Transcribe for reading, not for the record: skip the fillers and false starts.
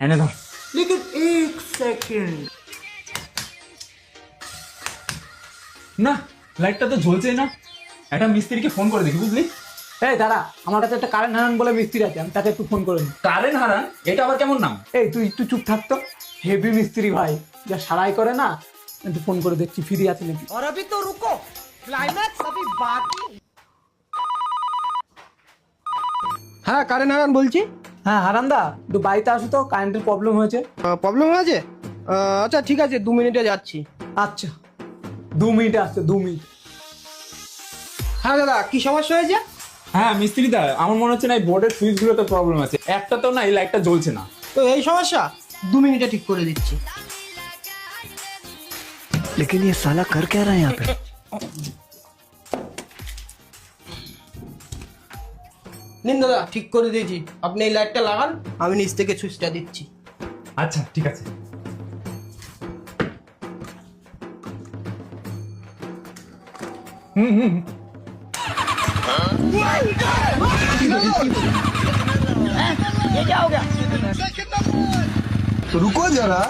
এনে ধর। लेकिन एक सेकंड না, লাইটটা তো জ্বলছে না। একটা মিস্ত্রিকে ফোন করে দেখি, বুঝলি? এই দাঁড়া, আমার কাছে একটা কারেন্ট হারান বলে মিস্ত্রি আছে, আমি তাকে একটু ফোন করে নিই। কারেন্ট হারান? এটা আবার কেমন নাম? এই তুই একটু চুপ থাকতো, হেভি মিস্ত্রি ভাই, যা সারাই করে না। একটু ফোন করে দেখছি ফ্রি আছে নাকি। और अभी तो रुको, क्लाइमैक्स अभी बाकी। হ্যাঁ কারেন্ট হারান বলছি। হ্যাঁ হারান্দা, একটু বাড়িতে আসো তো, কারেন্টের প্রবলেম হয়েছে। প্রবলেম হয়েছে? আচ্ছা ঠিক আছে, 2 মিনিটে যাচ্ছি। আচ্ছা 2 মিনিটে আসছে, 2 মিনিট। হ্যাঁ দাদা, কি সমস্যা হয়েছে? হ্যাঁ মিস্ত্রি দা, আমার মনে হচ্ছে না এই বোর্ডের সুইচগুলোতে প্রবলেম আছে। একটা তো না, এই লাইটটা জ্বলছে না। তো এই সমস্যা 2 মিনিটে ঠিক করে দিচ্ছি। लेकिन ये साला कर क्या रहा है यहाँ पे? নিন দাদা, ঠিক করে দিয়েছি। আপনি এই লাইটটা লাগান, আমি নিচ থেকে সুইচটা দিচ্ছি। আচ্ছা ঠিক আছে। হুম হুম। तो रुको जरा।